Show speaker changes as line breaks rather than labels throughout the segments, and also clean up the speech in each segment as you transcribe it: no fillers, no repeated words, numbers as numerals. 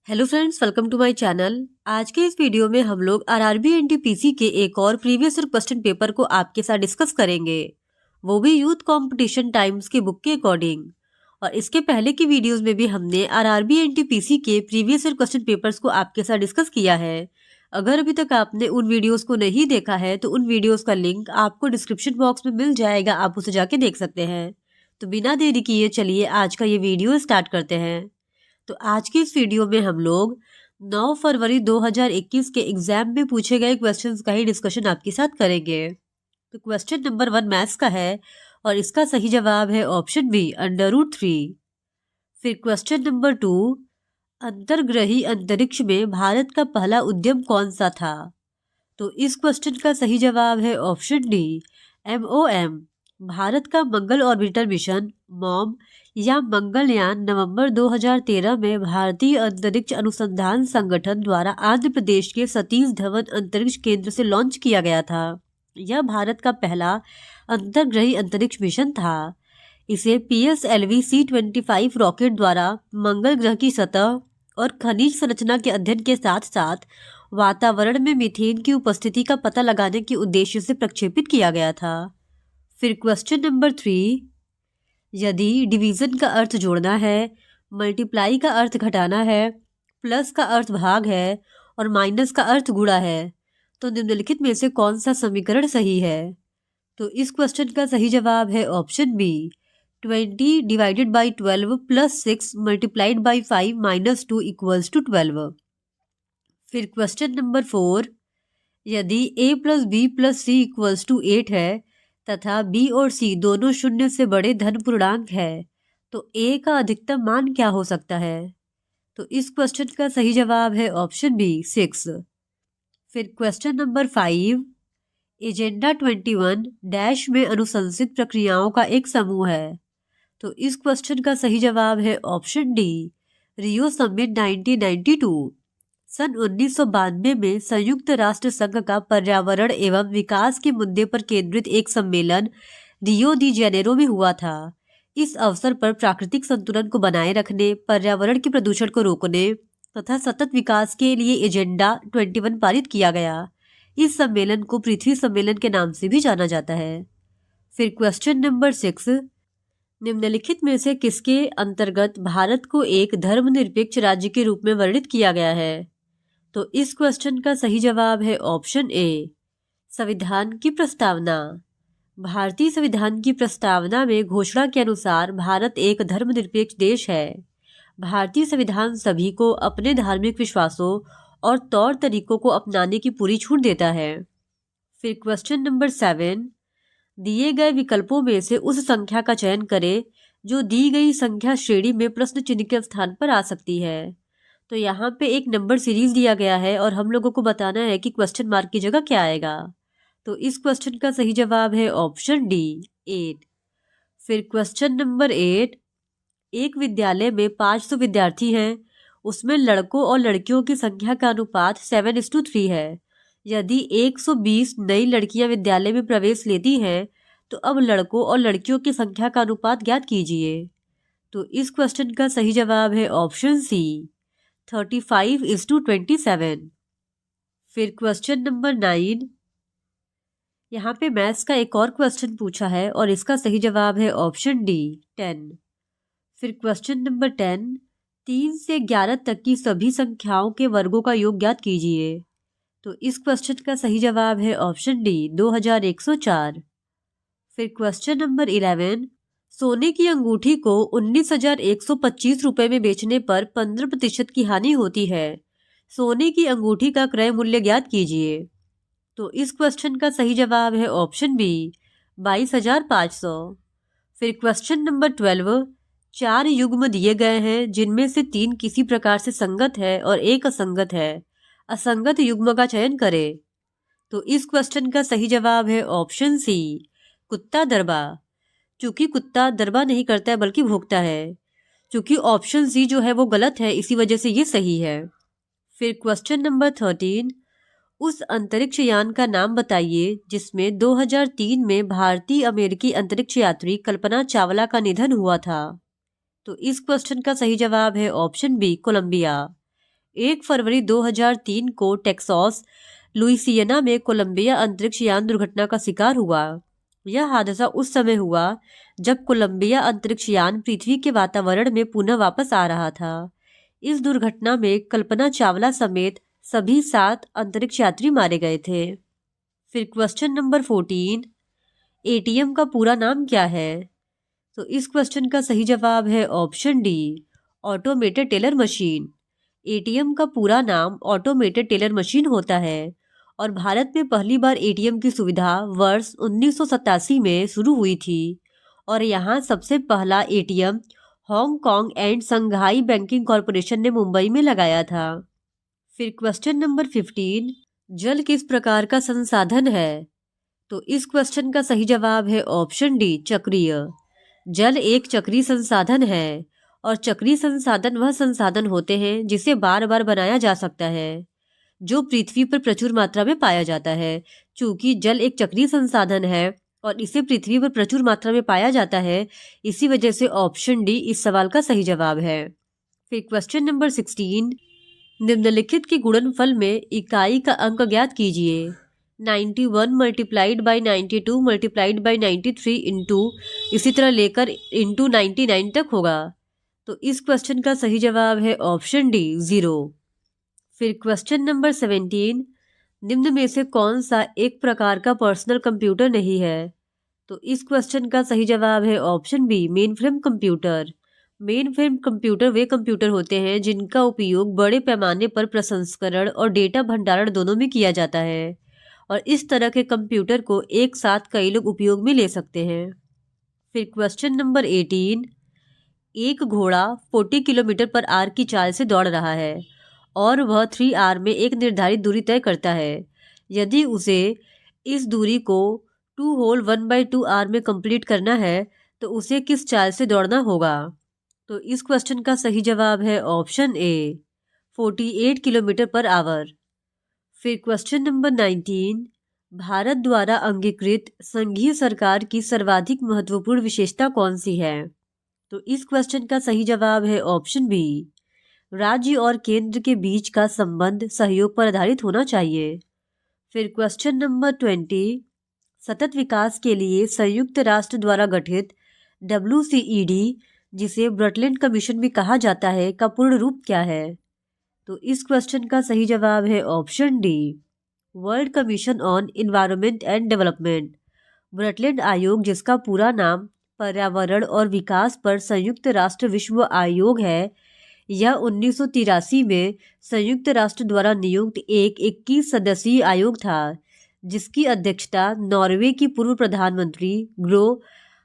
Hello friends, welcome to my channel. आज के इस वीडियो में हम लोग आरआरबी एनटीपीसी के एक और प्रीवियस ईयर क्वेश्चन पेपर को आपके साथ डिस्कस करेंगे, वो भी यूथ कंपटीशन टाइम्स की बुक के अकॉर्डिंग। और इसके पहले की वीडियोस में भी हमने आरआरबी एनटीपीसी के प्रीवियस ईयर क्वेश्चन पेपर्स को आपके साथ डिस्कस किया है। अगर अभी तक आपने उन वीडियोस को नहीं देखा है तो उन वीडियोस का लिंक आपको डिस्क्रिप्शन बॉक्स में मिल जाएगा, आप उसे जाके देख सकते हैं। तो बिना देरी किए चलिए आज का ये वीडियो स्टार्ट करते हैं। तो आज की इस वीडियो में हम लोग 9 फरवरी 2021 के एग्जाम में पूछे गए क्वेश्चंस का ही डिस्कशन आपके साथ करेंगे। तो क्वेश्चन नंबर 1 मैथ्स का है और इसका सही जवाब है ऑप्शन बी √3। फिर क्वेश्चन नंबर 2, अंतर्ग्रही अंतरिक्ष में भारत का पहला उद्यम कौन सा था? तो इस क्वेश्चन का सही जवाब है ऑप्शन डी MOM। भारत का मंगल ऑर्बिटर मिशन मॉम या मंगलयान नवंबर 2013 में भारतीय अंतरिक्ष अनुसंधान संगठन द्वारा आंध्र प्रदेश के सतीश धवन अंतरिक्ष केंद्र से लॉन्च किया गया था। यह भारत का पहला अंतर्ग्रही अंतरिक्ष मिशन था। इसे PSLV C-25 रॉकेट द्वारा मंगल ग्रह की सतह और खनिज संरचना के अध्ययन के साथ साथ वातावरण में मीथेन की उपस्थिति का पता लगाने के उद्देश्य से प्रक्षेपित किया गया था। फिर क्वेश्चन नंबर 3, यदि डिवीजन का अर्थ जोड़ना है, मल्टीप्लाई का अर्थ घटाना है, प्लस का अर्थ भाग है और माइनस का अर्थ गुणा है, तो निम्नलिखित में से कौन सा समीकरण सही है? तो इस क्वेश्चन का सही जवाब है option B 20 divided by 12 plus 6 multiplied by 5 minus 2 equals to 12। फिर क्वेश्चन नंबर 4, यदि a plus B plus C equals to 8 है तथा b और c दोनों शून्य से बड़े धन पूर्णांक है तो a का अधिकतम मान क्या हो सकता है? तो इस क्वेश्चन का सही जवाब है ऑप्शन बी 6। फिर क्वेश्चन नंबर 5, एजेंडा 21 डैश में अनुशंसित प्रक्रियाओं का एक समूह है। तो इस क्वेश्चन का सही जवाब है ऑप्शन डी रियो समिट 1992। सन 1992 में संयुक्त राष्ट्र संघ का पर्यावरण एवं विकास के मुद्दे पर केंद्रित एक सम्मेलन रियो दी जेनेरो में हुआ था। इस अवसर पर प्राकृतिक संतुलन को बनाए रखने, पर्यावरण के प्रदूषण को रोकने तथा सतत विकास के लिए एजेंडा 21 पारित किया गया। इस सम्मेलन को पृथ्वी सम्मेलन के नाम से भी जाना जाता है। फिर क्वेश्चन नंबर 6, निम्नलिखित में से किसके अंतर्गत भारत को एक धर्मनिरपेक्ष राज्य के रूप में वर्णित किया गया है? तो इस क्वेश्चन का सही जवाब है ऑप्शन ए संविधान की प्रस्तावना। भारतीय संविधान की प्रस्तावना में घोषणा के अनुसार भारत एक धर्मनिरपेक्ष देश है। भारतीय संविधान सभी को अपने धार्मिक विश्वासों और तौर तरीकों को अपनाने की पूरी छूट देता है। फिर क्वेश्चन नंबर 7, दिए गए विकल्पों में से उस संख्या का चयन करें जो दी गई संख्या श्रेणी में प्रश्न चिन्ह के स्थान पर आ सकती है। तो यहाँ पे एक नंबर सीरीज दिया गया है और हम लोगों को बताना है कि क्वेश्चन मार्क की जगह क्या आएगा। तो इस क्वेश्चन का सही जवाब है ऑप्शन डी 8। फिर क्वेश्चन नंबर 8, एक विद्यालय में 500 विद्यार्थी हैं, उसमें लड़कों और लड़कियों की संख्या का अनुपात 7:3 है। यदि 120 नई लड़कियां विद्यालय में प्रवेश लेती हैं तो अब लड़कों और लड़कियों की संख्या का अनुपात ज्ञात कीजिए। तो इस क्वेश्चन का सही जवाब है ऑप्शन सी 35:27। फिर क्वेश्चन नंबर 9, यहाँ पे मैथ्स का एक और क्वेश्चन पूछा है और इसका सही जवाब है ऑप्शन डी 10। फिर क्वेश्चन नंबर 10, 3 से 11 तक की सभी संख्याओं के वर्गों का योग ज्ञात कीजिए। तो इस क्वेश्चन का सही जवाब है ऑप्शन डी 2104। फिर क्वेश्चन नंबर 11, सोने की अंगूठी को 19,125 रुपये में बेचने पर 15% की हानि होती है। सोने की अंगूठी का क्रय मूल्य ज्ञात कीजिए। तो इस क्वेश्चन का सही जवाब है ऑप्शन बी 22,500। फिर क्वेश्चन नंबर 12, 4 युग्म दिए गए हैं जिनमें से 3 किसी प्रकार से संगत है और एक असंगत है। असंगत युग्म का चयन करें। तो इस क्वेश्चन का सही जवाब है ऑप्शन सी कुत्ता दरबा। चूंकि कुत्ता दरबा नहीं करता है बल्कि भौंकता है। चूंकि ऑप्शन सी जो है वो गलत है, इसी वजह से ये सही है। फिर क्वेश्चन नंबर 13, उस अंतरिक्ष यान का नाम बताइए जिसमें 2003 में भारतीय अमेरिकी अंतरिक्ष यात्री कल्पना चावला का निधन हुआ था। तो इस क्वेश्चन का सही जवाब है ऑप्शन बी कोलंबिया। 1 फरवरी 2003 को टेक्सास लुइसियाना में कोलंबिया अंतरिक्ष यान दुर्घटना का शिकार हुआ। यह हादसा उस समय हुआ जब कोलंबिया अंतरिक्ष यान पृथ्वी के वातावरण में पुनः वापस आ रहा था। इस दुर्घटना में कल्पना चावला समेत सभी 7 अंतरिक्ष यात्री मारे गए थे। फिर क्वेश्चन नंबर 14, एटीएम का पूरा नाम क्या है? तो इस क्वेश्चन का सही जवाब है option D, automated teller machine. ATM का पूरा नाम ऑटोमेटेड टेलर मशीन होता है और भारत में पहली बार एटीएम की सुविधा वर्ष 1987 में शुरू हुई थी और यहाँ सबसे पहला ATM Hong Kong and Shanghai banking corporation ने मुंबई में लगाया था। फिर क्वेश्चन नंबर 15, जल किस प्रकार का संसाधन है? तो इस क्वेश्चन का सही जवाब है ऑप्शन डी, चक्रीय। जल एक चक्रीय संसाधन है और चक्रीय संसाधन वह संसाधन होते हैं जिसे बार बार बनाया जा सकता है, जो पृथ्वी पर प्रचुर मात्रा में पाया जाता है। चूंकि जल एक चक्रीय संसाधन है और इसे पृथ्वी पर प्रचुर मात्रा में पाया जाता है, इसी वजह से ऑप्शन डी इस सवाल का सही जवाब है। फिर क्वेश्चन नंबर 16, निम्नलिखित के गुणनफल में इकाई का अंक ज्ञात कीजिए। 91 multiplied by 92 multiplied by 93 into इसी तरह लेकर इंटू 99 तक होगा। तो इस क्वेश्चन का सही जवाब है ऑप्शन डी, 0। फिर क्वेश्चन नंबर 17, निम्न में से कौन सा एक प्रकार का पर्सनल कंप्यूटर नहीं है? तो इस क्वेश्चन का सही जवाब है option B, mainframe computer. Mainframe computer वे कंप्यूटर होते हैं जिनका उपयोग बड़े पैमाने पर प्रसंस्करण और डेटा भंडारण दोनों में किया जाता है और इस तरह के कंप्यूटर को एक साथ कई लोग उपयोग में ले सकते हैं। फिर क्वेश्चन नंबर 18, एक घोड़ा 40 किलोमीटर पर आवर की चाल से दौड़ रहा है और वह 3 आवर में एक निर्धारित दूरी तय करता है। यदि उसे इस दूरी को 2 होल 1/2 आवर में कंप्लीट करना है तो उसे किस चाल से दौड़ना होगा? तो इस क्वेश्चन का सही जवाब है option A, 48 kilometre per hour. फिर क्वेश्चन नंबर 19, भारत द्वारा अंगीकृत संघीय सरकार की सर्वाधिक महत्वपूर्ण विशेषता कौन सी है? तो इस क्वेश्चन का सही जवाब है ऑप्शन बी, राज्य और केंद्र के बीच का संबंध सहयोग पर आधारित होना चाहिए। फिर क्वेश्चन नंबर 20, सतत विकास के लिए संयुक्त राष्ट्र द्वारा गठित WCED, जिसे ब्रटलैंड कमीशन भी कहा जाता है, का पूर्ण रूप क्या है? तो इस क्वेश्चन का सही जवाब है option D, world commission on environment and development. Brundtland आयोग, जिसका पूरा नाम पर्यावरण और विकास पर संयुक्त राष्ट्र विश्व आयोग है, यह 1983 में संयुक्त राष्ट्र द्वारा नियुक्त एक 21 सदस्यीय आयोग था जिसकी अध्यक्षता नॉर्वे की पूर्व प्रधानमंत्री ग्रो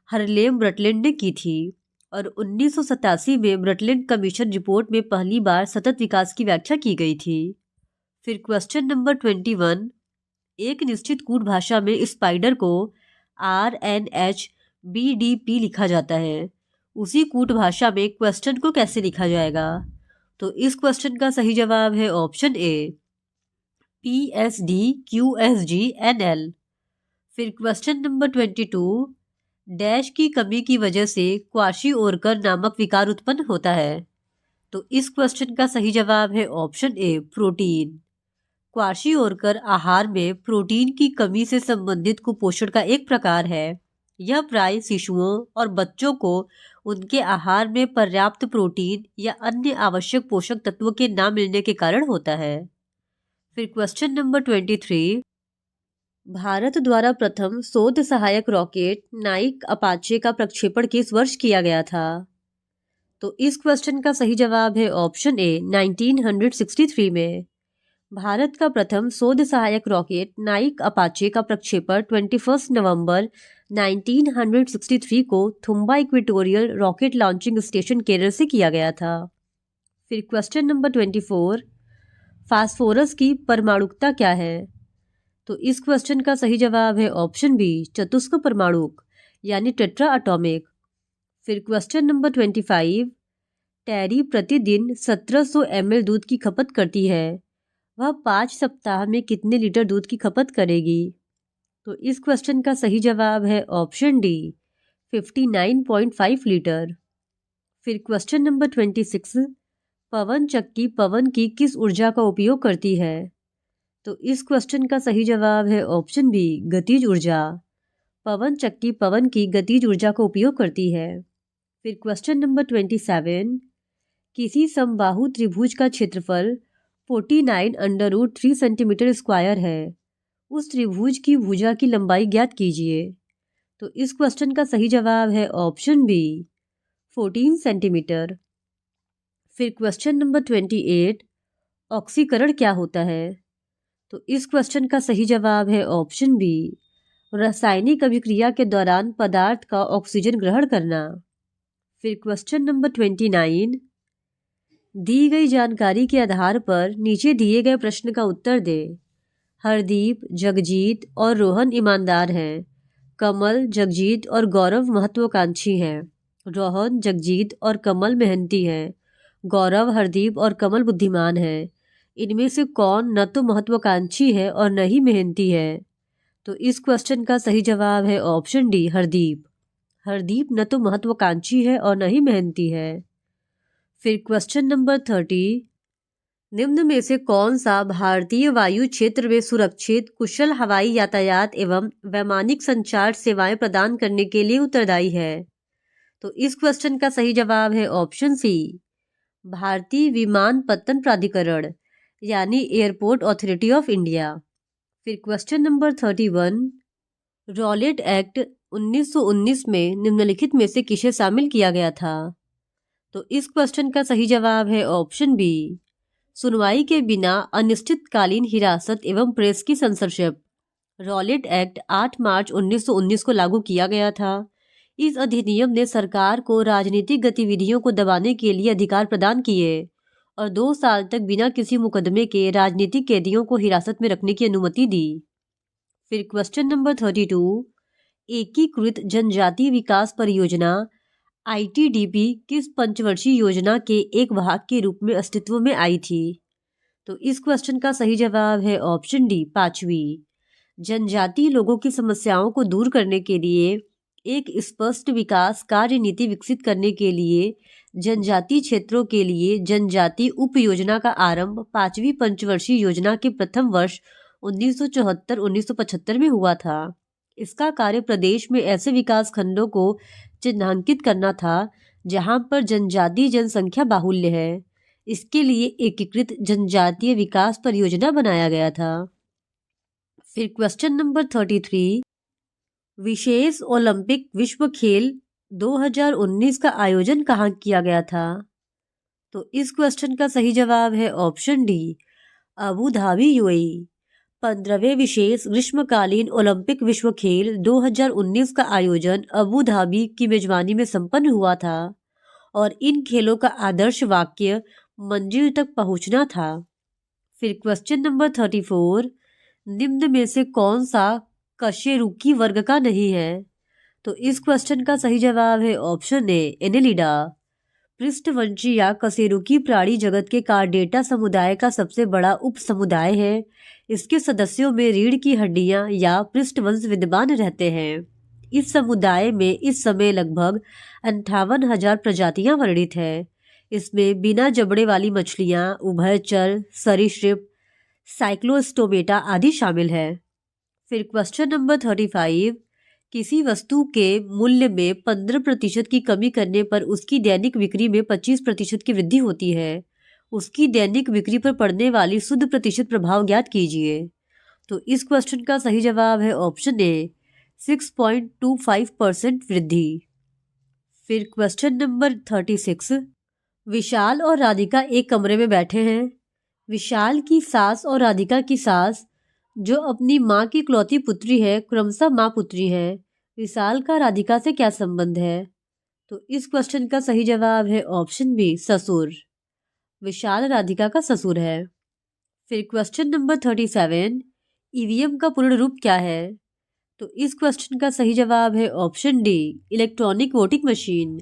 हरलेम ब्रटलैंड ने की थी और 1987 में ब्रटलैंड कमीशन रिपोर्ट में पहली बार सतत विकास की व्याख्या की गई थी। फिर क्वेश्चन नंबर 21, एक निश्चित कूट भाषा में स्पाइडर को RNHBDP लिखा जाता है, उसी कूट भाषा में क्वेश्चन को कैसे लिखा जाएगा? तो इस क्वेश्चन का सही जवाब है ऑप्शन ए, PSDQSGNL। फिर क्वेश्चन नंबर 22, डैश की कमी की वजह से क्वाशिओरकर नामक विकार उत्पन्न होता है। तो इस क्वेश्चन का सही जवाब है ऑप्शन ए, प्रोटीन। क्वाशिओरकर आहार में प्रोटीन की कमी से संबंधित कुपोषण का एक प्रकार है। यह प्राय शिशुओं और बच्चों को उनके आहार में पर्याप्त प्रोटीन या अन्य आवश्यक पोषक तत्वों के न मिलने के कारण होता है। फिर क्वेश्चन नंबर 23, भारत द्वारा प्रथम शोध सहायक रॉकेट नाइक अपाचे का प्रक्षेपण किस वर्ष किया गया था? तो इस क्वेश्चन का सही जवाब है ऑप्शन ए, 1963 में। भारत का प्रथम शोध सहायक रॉकेट नाइक अपाचे का प्रक्षेपण 21 नवंबर 1963 को Thumba equatorial rocket launching station Kerala से किया गया था। फिर क्वेश्चन नंबर 24, फास्फोरस की परमाणुकता क्या है? तो इस क्वेश्चन का सही जवाब है ऑप्शन बी, चतुष्क परमाणुक यानी टेट्रा एटॉमिक। फिर क्वेश्चन नंबर 25, टेरी प्रतिदिन 1700 ml दूध की खपत करती है, वह 5 सप्ताह में कितने लीटर दूध की खपत करेगी? तो इस क्वेश्चन का सही जवाब है ऑप्शन डी, 59.5 लीटर। फिर क्वेश्चन नंबर 26, पवन चक्की पवन की किस ऊर्जा का उपयोग करती है? तो इस क्वेश्चन का सही जवाब है ऑप्शन बी, गतिज ऊर्जा। पवन चक्की पवन की गतिज ऊर्जा का उपयोग करती है। फिर क्वेश्चन नंबर 27, किसी समबाहु त्रिभुज का क्षेत्रफल 49√3 सेंटीमीटर स्क्वायर है। उस त्रिभुज की भुजा की लंबाई ज्ञात कीजिए। तो इस क्वेश्चन का सही जवाब है ऑप्शन बी, 14 सेंटीमीटर। फिर क्वेश्चन नंबर 28, ऑक्सीकरण क्या होता है? तो इस क्वेश्चन का सही जवाब है ऑप्शन बी, रासायनिक अभिक्रिया के दौरान पदार्थ का ऑक्सीजन ग्रहण करना। फिर क्वेश्चन नंबर 29, दी गई जानकारी के आधार पर नीचे दिए गए प्रश्न का उत्तर दे। हरदीप, जगजीत और रोहन ईमानदार हैं। कमल, जगजीत और गौरव महत्वाकांक्षी हैं। रोहन, जगजीत और कमल मेहनती हैं। गौरव, हरदीप और कमल बुद्धिमान हैं। इनमें से कौन न तो महत्वाकांक्षी है और न ही मेहनती है? तो इस क्वेश्चन का सही जवाब है ऑप्शन डी, हरदीप। हरदीप न तो महत्वाकांक्षी है और न ही मेहनती है। फिर क्वेश्चन नंबर 30, निम्न में से कौन सा भारतीय वायु क्षेत्र में सुरक्षित कुशल हवाई यातायात एवं वैमानिक संचार सेवाएं प्रदान करने के लिए उत्तरदायी है? तो इस क्वेश्चन का सही जवाब है ऑप्शन सी, भारतीय विमानपत्तन प्राधिकरण यानी एयरपोर्ट अथॉरिटी ऑफ इंडिया। फिर क्वेश्चन नंबर 31, रॉलेट एक्ट 1919 में निम्नलिखित में से किसे शामिल किया गया था? तो इस क्वेश्चन का सही जवाब है ऑप्शन बी, सुनवाई के बिना अनिश्चितकालीन हिरासत एवं प्रेस की सेंसरशिप। रॉलेट एक्ट 8 मार्च 1919 को लागू किया गया था। इस अधिनियम ने सरकार को राजनीतिक गतिविधियों को दबाने के लिए अधिकार प्रदान किए और 2 साल तक बिना किसी मुकदमे के राजनीतिक कैदियों को हिरासत में रखने की अनुमति दी। फिर क्वेश्चन नंबर 32, एकीकृत जनजातीय विकास परियोजना ITDP किस पंचवर्षीय योजना के एक भाग के रूप में अस्तित्व में आई थी? तो इस क्वेश्चन का सही जवाब है ऑप्शन डी, 5वीं। जनजातीय लोगों की समस्याओं को दूर करने के लिए एक स्पष्ट विकास कार्य नीति विकसित करने के लिए जनजातीय क्षेत्रों के लिए जनजातीय उप योजना का आरंभ 5वीं पंचवर्षीय योजना के प्रथम वर्ष 1974-1975 में हुआ था। इसका कार्य प्रदेश में ऐसे विकास खंडों को चिन्हांकित करना था जहां पर जनजातीय जनसंख्या बाहुल्य है। इसके लिए एकीकृत जनजातीय विकास परियोजना बनाया गया था। फिर क्वेश्चन नंबर 33, विशेष ओलंपिक विश्व खेल 2019 का आयोजन कहाँ किया गया था? तो इस क्वेश्चन का सही जवाब है option D, Abu Dhabi, UAE। 15वें विशेष ग्रीष्मकालीन ओलंपिक विश्व खेल 2019 का आयोजन अबू धाबी की मेजबानी में संपन्न हुआ था और इन खेलों का आदर्श वाक्य मंजिल तक पहुंचना था। फिर क्वेश्चन नंबर 34, निम्न में से कौन सा कशेरुकी वर्ग का नहीं है? तो इस क्वेश्चन का सही जवाब है ऑप्शन ए, एनेलिडा। पृष्ठवंशी या कशेरुकी प्राणी जगत के कार्डेटा समुदाय का सबसे बड़ा उप समुदाय है। इसके सदस्यों में रीढ़ की हड्डियां या पृष्ठवंश विद्यमान रहते हैं। इस समुदाय में इस समय लगभग 58,000 प्रजातियां वर्णित हैं। इसमें बिना जबड़े वाली मछलियां, उभयचर, सरीसृप, साइक्लोस्टोमेटा आदि शामिल है। फिर क्वेश्चन नंबर 35, किसी वस्तु के मूल्य में 15% की कमी करने पर उसकी दैनिक बिक्री में 25% की वृद्धि होती है। उसकी दैनिक बिक्री पर पड़ने वाली शुद्ध प्रतिशत प्रभाव ज्ञात कीजिए। तो इस क्वेश्चन का सही जवाब है ऑप्शन ए, 6.25% वृद्धि। फिर क्वेश्चन नंबर 36, विशाल और राधिका एक कमरे में बैठे हैं। विशाल की सास और राधिका की सास, जो अपनी माँ की इकलौती पुत्री है, क्रमशः माँ पुत्री है। विशाल का राधिका से क्या संबंध है? तो इस क्वेश्चन का सही जवाब है ऑप्शन बी, ससुर। विशाल राधिका का ससुर है। फिर क्वेश्चन नंबर 37, ईवीएम का पूर्ण रूप क्या है? तो इस क्वेश्चन का सही जवाब है option D, electronic voting machine.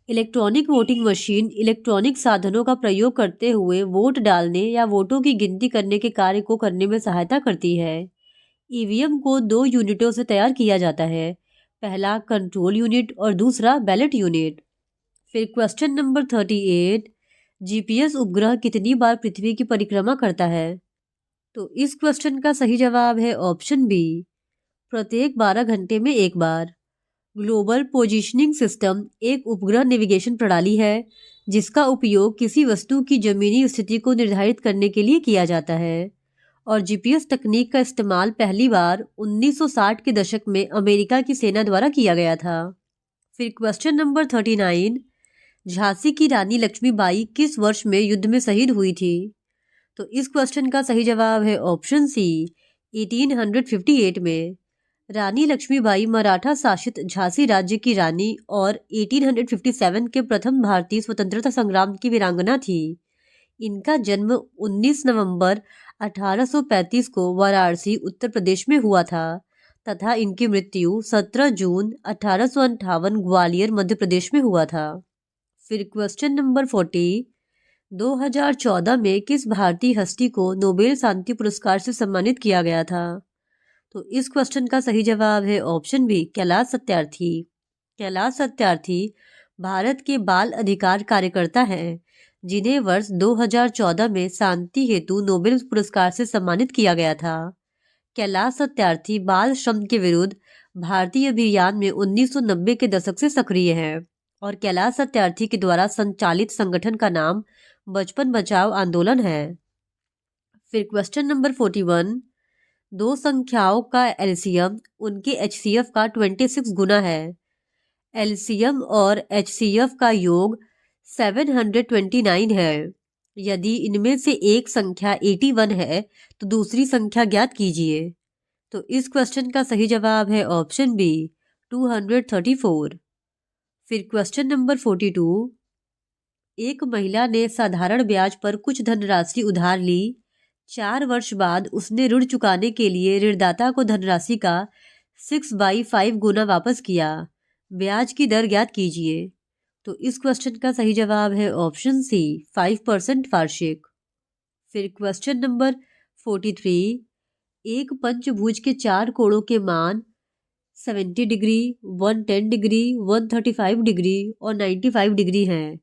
Electronic voting machine electronic साधनों का प्रयोग करते हुए वोट डालने या वोटों की गिनती करने के कार्य को करने में सहायता करती है। ईवीएम को 2 यूनिटों से तैयार किया जाता है, पहला कंट्रोल यूनिट और दूसरा बैलेट यूनिट। फिर क्वेश्चन नंबर 38, जीपीएस उपग्रह कितनी बार पृथ्वी की परिक्रमा करता है? तो इस क्वेश्चन का सही जवाब है ऑप्शन बी, प्रत्येक 12 घंटे में एक बार। ग्लोबल पोजिशनिंग सिस्टम एक उपग्रह नेविगेशन प्रणाली है जिसका उपयोग किसी वस्तु की जमीनी स्थिति को निर्धारित करने के लिए किया जाता है और जीपीएस तकनीक का इस्तेमाल पहली बार 1960 के दशक में अमेरिका की सेना द्वारा किया गया था। फिर क्वेश्चन नंबर 39, झांसी की रानी लक्ष्मीबाई किस वर्ष में युद्ध में शहीद हुई थी? तो इस क्वेश्चन का सही जवाब है ऑप्शन सी, 1858 में। रानी लक्ष्मीबाई मराठा शासित झांसी राज्य की रानी और 1857 के प्रथम भारतीय स्वतंत्रता संग्राम की वीरांगना थी। इनका जन्म 19 नवंबर 1835 को वाराणसी उत्तर प्रदेश में हुआ था तथा इनकी मृत्यु 17 जून 1858 ग्वालियर मध्य प्रदेश में हुआ था। फिर क्वेश्चन नंबर 40, 2014 में किस भारतीय हस्ती को नोबेल शांति पुरस्कार से सम्मानित किया गया था? तो इस क्वेश्चन का सही जवाब है ऑप्शन बी, कैलाश सत्यार्थी। कैलाश सत्यार्थी भारत के बाल अधिकार कार्यकर्ता हैं जिन्हें वर्ष 2014 में शांति हेतु नोबेल पुरस्कार से सम्मानित किया गया था। कैलाश सत्यार्थी बाल श्रम के विरुद्ध भारतीय अभियान में 1990 के दशक से सक्रिय हैं और कैलाश सत्यार्थी के द्वारा संचालित संगठन का नाम बचपन बचाओ आंदोलन है। फिर क्वेश्चन नंबर 41, दो संख्याओं का एलसीएम उनके एचसीएफ का 26 गुना है। एलसीएम और एचसीएफ का योग 729 है। यदि इनमें से एक संख्या 81 है तो दूसरी संख्या ज्ञात कीजिए। तो इस क्वेश्चन का सही जवाब है ऑप्शन बी, 234। फिर क्वेश्चन नंबर 42, एक महिला ने साधारण ब्याज पर कुछ धनराशि उधार ली। 4 वर्ष बाद उसने ऋण चुकाने के लिए ऋणदाता को धनराशि का 6/5 गुना वापस किया। ब्याज की दर ज्ञात कीजिए। तो इस क्वेश्चन का सही जवाब है ऑप्शन सी, 5% वार्षिक। फिर क्वेश्चन नंबर 43, एक पंचभुज के 4 कोणों के मान 70 डिग्री, 110 डिग्री, 135 डिग्री और 95 डिग्री हैं।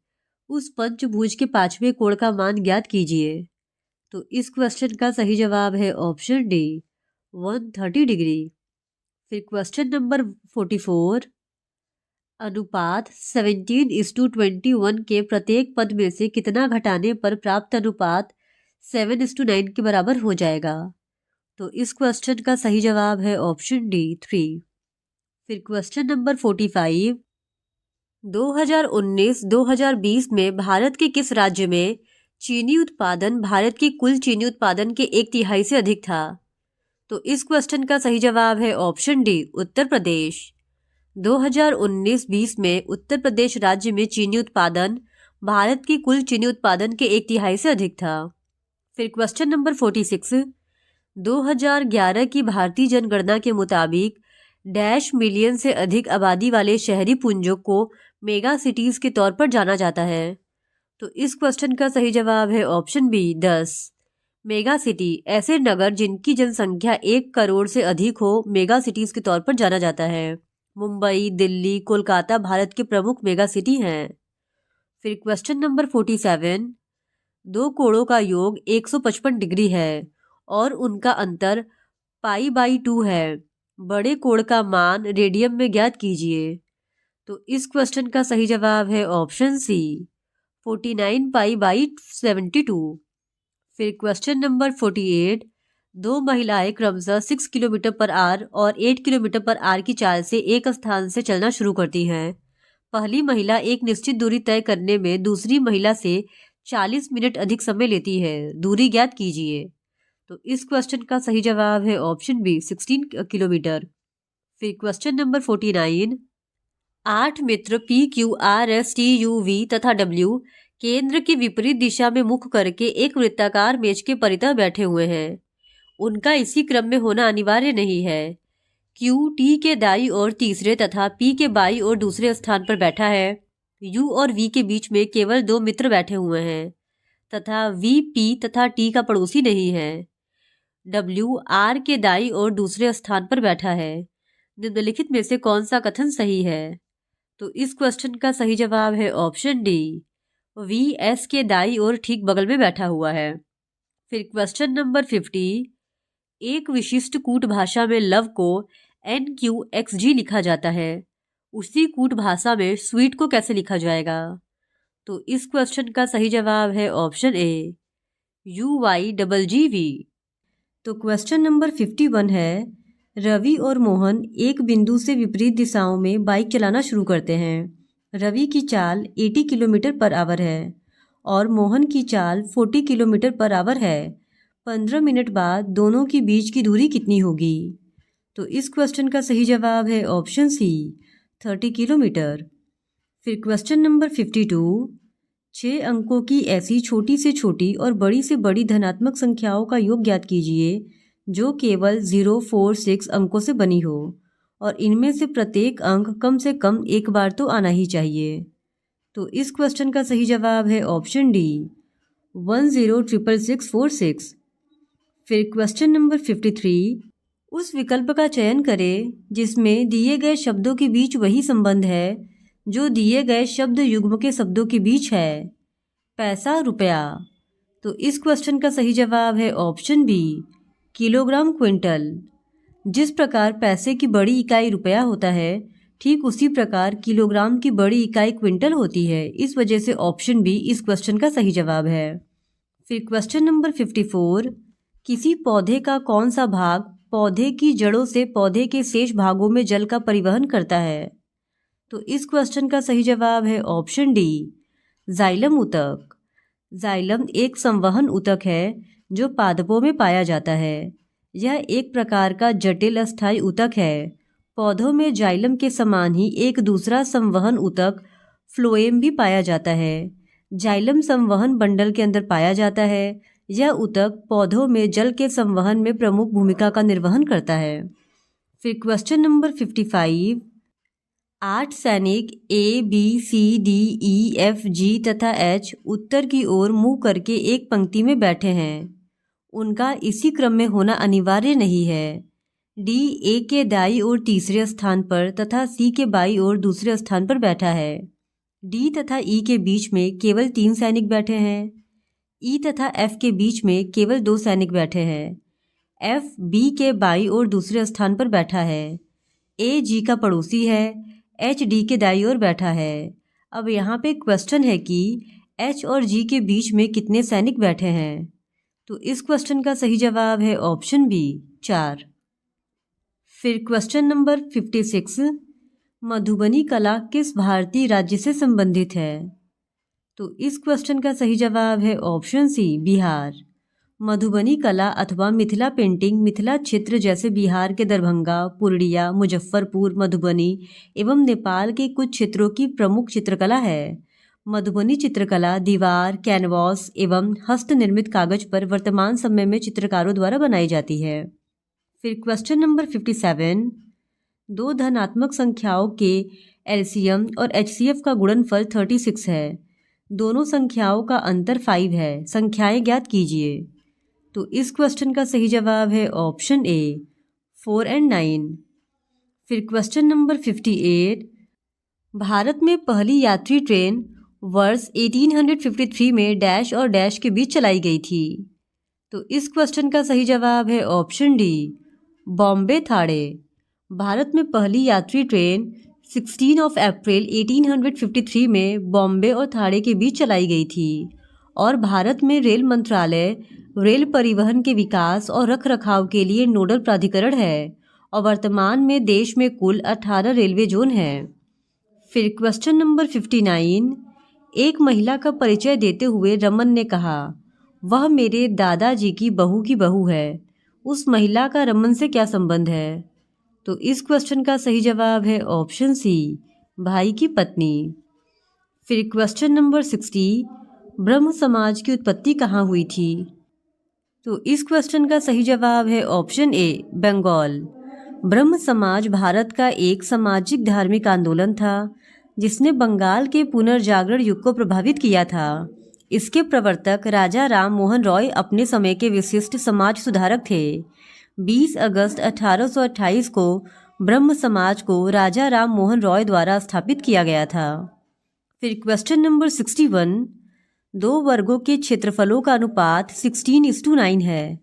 उस पंचभुज के 5वें कोण का मान ज्ञात कीजिए। तो इस क्वेश्चन का सही जवाब है ऑप्शन डी, 130 डिग्री। फिर क्वेश्चन नंबर 44, अनुपात 17:21 के प्रत्येक पद में से कितना घटाने पर प्राप्त अनुपात 7:9 के बराबर हो जाएगा? तो इस क्वेश्चन का सही जवाब है ऑप्शन डी, 3। फिर क्वेश्चन नंबर 45, 2019-2020 में भारत के किस राज्य में चीनी उत्पादन भारत के कुल चीनी उत्पादन के 1/3 से अधिक था? तो इस क्वेश्चन का सही जवाब है ऑप्शन डी, उत्तर प्रदेश। 2019-20 में उत्तर प्रदेश राज्य में चीनी उत्पादन भारत के कुल चीनी उत्पादन के 1/3 से अधिक था। फिर क्वेश्चन नंबर 46, 2011 की भारतीय जनगणना के मुताबिक डैश मिलियन से अधिक आबादी वाले शहरी पुंजों को मेगा सिटीज के तौर पर जाना जाता है। तो इस क्वेश्चन का सही जवाब है ऑप्शन बी, 10। मेगा सिटी ऐसे नगर जिनकी जनसंख्या 1 करोड़ से अधिक हो मेगा सिटीज के तौर पर जाना जाता है। मुंबई, दिल्ली, कोलकाता भारत के प्रमुख मेगा सिटी हैं। फिर क्वेश्चन नंबर 47, दो कोणों का योग 155 डिग्री है और उनका अंतर π/2 है। बड़े कोण का मान रेडियन में ज्ञात कीजिए। तो इस क्वेश्चन का सही जवाब है ऑप्शन सी, 49 π/72। फिर क्वेश्चन नंबर 48, दो महिलाएं क्रमशः 6 किलोमीटर पर आवर और 8 किलोमीटर पर आवर की चाल से एक स्थान से चलना शुरू करती हैं। पहली महिला एक निश्चित दूरी तय करने में दूसरी महिला से 40 मिनट अधिक समय लेती है। दूरी ज्ञात कीजिए। तो इस क्वेश्चन का सही जवाब है ऑप्शन बी, 16 किलोमीटर। फिर क्वेश्चन नंबर 49, 8 मित्र PQRSTUV तथा W केंद्र की विपरीत दिशा में मुख करके एक वृत्ताकार मेज के परितः बैठे हुए हैं। उनका इसी क्रम में होना अनिवार्य नहीं है। Q T के दाईं ओर तीसरे तथा P के बाईं ओर दूसरे स्थान पर बैठा है। U और V के बीच में केवल 2 मित्र बैठे हुए हैं तथा V P तथा T का पड़ोसी नहीं है। W R के दाईं ओर दूसरे स्थान पर बैठा है। निम्नलिखित में से कौन सा कथन सही है? तो इस क्वेश्चन का सही जवाब है ऑप्शन डी, वी एस के दाई और ठीक बगल में बैठा हुआ है। फिर क्वेश्चन नंबर 50, एक विशिष्ट कूट भाषा में लव को NQXG लिखा जाता है, उसी कूट भाषा में स्वीट को कैसे लिखा जाएगा? तो इस क्वेश्चन का सही जवाब है ऑप्शन ए, UYGGV। तो क्वेश्चन नंबर 51 है, रवि और मोहन एक बिंदु से विपरीत दिशाओं में बाइक चलाना शुरू करते हैं। रवि की चाल 80 किलोमीटर पर आवर है और मोहन की चाल 40 किलोमीटर पर आवर है। 15 मिनट बाद दोनों के बीच की दूरी कितनी होगी? तो इस क्वेश्चन का सही जवाब है ऑप्शन सी, 30 किलोमीटर। फिर क्वेश्चन नंबर 52, 6 अंकों की ऐसी छोटी से छोटी और बड़ी से बड़ी धनात्मक संख्याओं का योग ज्ञात कीजिए जो केवल 0, 4, 6 अंकों से बनी हो और इनमें से प्रत्येक अंक कम से कम एक बार तो आना ही चाहिए। तो इस क्वेश्चन का सही जवाब है ऑप्शन डी, 106646। फिर क्वेश्चन नंबर 53, उस विकल्प का चयन करें जिसमें दिए गए शब्दों के बीच वही संबंध है जो दिए गए शब्द युग्म के शब्दों के बीच है। पैसा, रुपया। तो इस क्वेश्चन का सही जवाब है ऑप्शन बी, किलोग्राम, क्विंटल। जिस प्रकार पैसे की बड़ी इकाई रुपया होता है, ठीक उसी प्रकार किलोग्राम की बड़ी इकाई क्विंटल होती है। इस वजह से ऑप्शन बी इस क्वेश्चन का सही जवाब है। फिर क्वेश्चन नंबर 54, किसी पौधे का कौन सा भाग पौधे की जड़ों से पौधे के शेष भागों में जल का परिवहन करता है? तो इस क्वेश्चन का सही जवाब है ऑप्शन डी, जाइलम ऊतक। जाइलम एक संवहन ऊतक है जो पादपों में पाया जाता है। यह एक प्रकार का जटिल अस्थायी ऊतक है। पौधों में जाइलम के समान ही एक दूसरा संवहन ऊतक फ्लोएम भी पाया जाता है। जाइलम संवहन बंडल के अंदर पाया जाता है। यह ऊतक पौधों में जल के संवहन में प्रमुख भूमिका का निर्वहन करता है। फिर क्वेश्चन नंबर 55, 8 सैनिक ABCDEFG तथा H उत्तर की ओर मुंह करके एक पंक्ति में बैठे हैं। उनका इसी क्रम में होना अनिवार्य नहीं है। D A के दाईं ओर तीसरे स्थान पर तथा C के बाईं ओर दूसरे स्थान पर बैठा है। D तथा E के बीच में केवल 3 सैनिक बैठे हैं। E तथा F के बीच में केवल 2 सैनिक बैठे हैं। F B के बाईं ओर दूसरे स्थान पर बैठा है। A G का पड़ोसी है। H D के दाईं ओर बैठा है। अब यहाँ पे क्वेश्चन है कि H और G के बीच में कितने सैनिक बैठे हैं? तो इस क्वेश्चन का सही जवाब है ऑप्शन बी, 4। फिर क्वेश्चन नंबर 56, मधुबनी कला किस भारतीय राज्य से संबंधित है? तो इस क्वेश्चन का सही जवाब है ऑप्शन सी, बिहार। मधुबनी कला अथवा मिथिला पेंटिंग मिथिला क्षेत्र जैसे बिहार के दरभंगा, पूर्णिया, मुजफ्फरपुर, मधुबनी एवं नेपाल के कुछ क्षेत्रों की प्रमुख चित्रकला है। मधुबनी चित्रकला दीवार, कैनवास एवं हस्त निर्मित कागज पर वर्तमान समय में चित्रकारों द्वारा बनाई जाती है। फिर क्वेश्चन नंबर 57, 2 धनात्मक संख्याओं के एलसीएम और एचसीएफ का गुणनफल 36 है। दोनों संख्याओं का अंतर 5 है। संख्याएं ज्ञात कीजिए। तो इस क्वेश्चन का सही जवाब है ऑप्शन ए, 4 और 9। फिर क्वेश्चन नंबर 58, भारत में पहली यात्री ट्रेन वर्ष 1853 में डैश और डैश के बीच चलाई गई थी। तो इस क्वेश्चन का सही जवाब है ऑप्शन डी, बॉम्बे थाड़े। भारत में पहली यात्री ट्रेन 16 अप्रैल 1853 में बॉम्बे और थाड़े के बीच चलाई गई थी और भारत में रेल मंत्रालय रेल परिवहन के विकास और रखरखाव के लिए नोडल प्राधिकरण है और वर्तमान में देश में कुल 18 रेलवे जोन हैं। फिर क्वेश्चन नंबर 59, एक महिला का परिचय देते हुए रमन ने कहा, वह मेरे दादाजी की बहू है। उस महिला का रमन से क्या संबंध है? तो इस क्वेश्चन का सही जवाब है ऑप्शन सी, भाई की पत्नी। फिर क्वेश्चन नंबर 60, ब्रह्म समाज की उत्पत्ति कहाँ हुई थी? तो इस क्वेश्चन का सही जवाब है ऑप्शन ए, बंगाल। ब्रह्म समाज भारत का एक सामाजिक धार्मिक आंदोलन था जिसने बंगाल के पुनर्जागरण युग को प्रभावित किया था। इसके प्रवर्तक राजा राम मोहन रॉय अपने समय के विशिष्ट समाज सुधारक थे। 20 अगस्त 1828 को ब्रह्म समाज को राजा राम मोहन रॉय द्वारा स्थापित किया गया था। फिर क्वेश्चन नंबर 61, दो वर्गों के क्षेत्रफलों का अनुपात 16:9 है।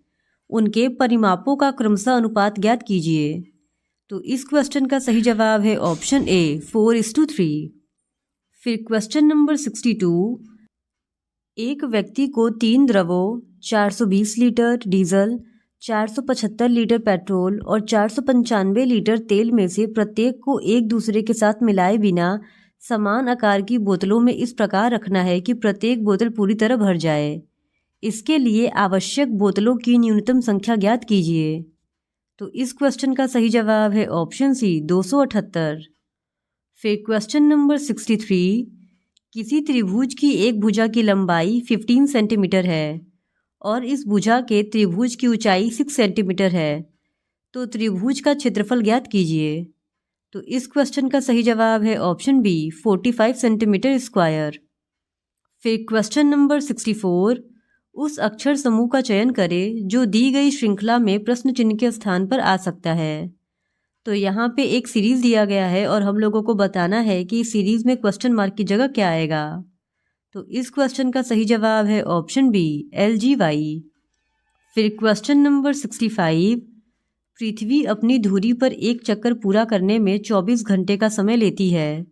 उनके परिमापों का क्रमशः अनुपात ज्ञात कीजिए। तो इस क्वेश्चन का सही जवाब है ऑप्शन ए 4:3। फिर क्वेश्चन नंबर 62, एक व्यक्ति को 3 द्रवों 420 लीटर डीजल, 475 लीटर पेट्रोल और 495 लीटर तेल में से प्रत्येक को एक दूसरे के साथ मिलाए बिना समान आकार की बोतलों में इस प्रकार रखना है कि प्रत्येक बोतल पूरी तरह भर जाए। इसके लिए आवश्यक बोतलों की न्यूनतम संख्या ज्ञात कीजिए। तो इस क्वेश्चन का सही जवाब है ऑप्शन सी 278। फिर क्वेश्चन नंबर 63, किसी त्रिभुज की एक भुजा की लंबाई 15 सेंटीमीटर है और इस भुजा के त्रिभुज की ऊंचाई 6 सेंटीमीटर है, तो त्रिभुज का क्षेत्रफल ज्ञात कीजिए। तो इस क्वेश्चन का सही जवाब है ऑप्शन बी 45 सेंटीमीटर स्क्वायर। फिर क्वेश्चन नंबर 64, उस अक्षर समूह का चयन करें जो दी गई श्रृंखला में प्रश्न चिन्ह के स्थान पर आ सकता है। तो यहाँ पे एक सीरीज दिया गया है और हम लोगों को बताना है कि इस सीरीज में क्वेश्चन मार्क की जगह क्या आएगा। तो इस क्वेश्चन का सही जवाब है ऑप्शन बी LGY। फिर क्वेश्चन नंबर 65, पृथ्वी अपनी धुरी पर एक चक्कर पूरा करने में 24 घंटे का समय लेती है।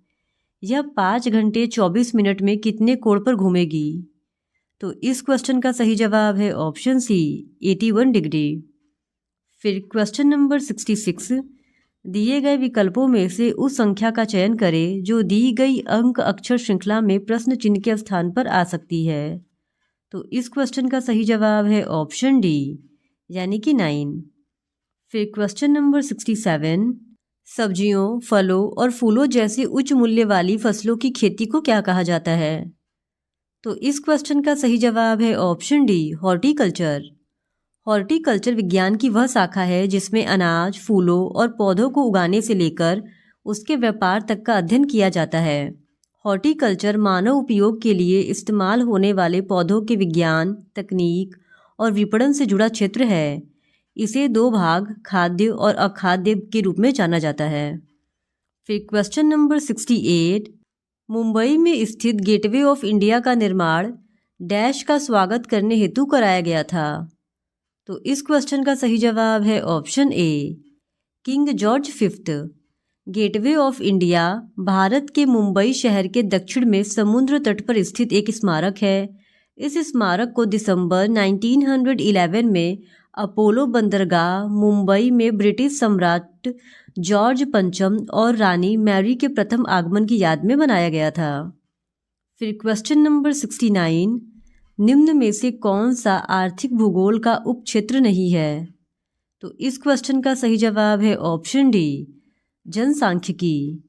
यह 5 घंटे 24 मिनट में कितने कोण पर घूमेगी? तो इस क्वेश्चन का सही जवाब है ऑप्शन सी 81 डिग्री। फिर क्वेश्चन नंबर 66, दिए गए विकल्पों में से उस संख्या का चयन करें जो दी गई अंक अक्षर श्रृंखला में प्रश्न चिन्ह के स्थान पर आ सकती है। तो इस क्वेश्चन का सही जवाब है ऑप्शन डी यानी कि 9। फिर क्वेश्चन नंबर 67, सब्जियों, फलों और फूलों जैसी उच्च मूल्य वाली फसलों की खेती को क्या कहा जाता है? तो इस क्वेश्चन का सही जवाब है ऑप्शन डी हॉर्टिकल्चर। हॉर्टिकल्चर विज्ञान की वह शाखा है जिसमें अनाज, फूलों और पौधों को उगाने से लेकर उसके व्यापार तक का अध्ययन किया जाता है। हॉर्टिकल्चर मानव उपयोग के लिए इस्तेमाल होने वाले पौधों के विज्ञान, तकनीक और विपणन से जुड़ा क्षेत्र है। इसे 2 भाग, खाद्य और अखाद्य के रूप में जाना जाता है। फिर क्वेश्चन नंबर 68, मुंबई में स्थित गेटवे ऑफ इंडिया का निर्माण डैश का स्वागत करने हेतु कराया गया था। तो इस क्वेश्चन का सही जवाब है option a king George 5। Gateway of India Bharat के मुंबई शहर के दक्षिण में समुद्र तट पर स्थित एक स्मारक है। इस स्मारक को दिसंबर 1911 में अपोलो बंदरगाह मुंबई में ब्रिटिश सम्राट जॉर्ज पंचम और रानी मैरी के प्रथम आगमन की याद में बनाया गया था। फिर क्वेश्चन नंबर 69, निम्न में से कौन सा आर्थिक भूगोल का उपक्षेत्र नहीं है? तो इस क्वेश्चन का सही जवाब है ऑप्शन डी जनसांख्यिकी।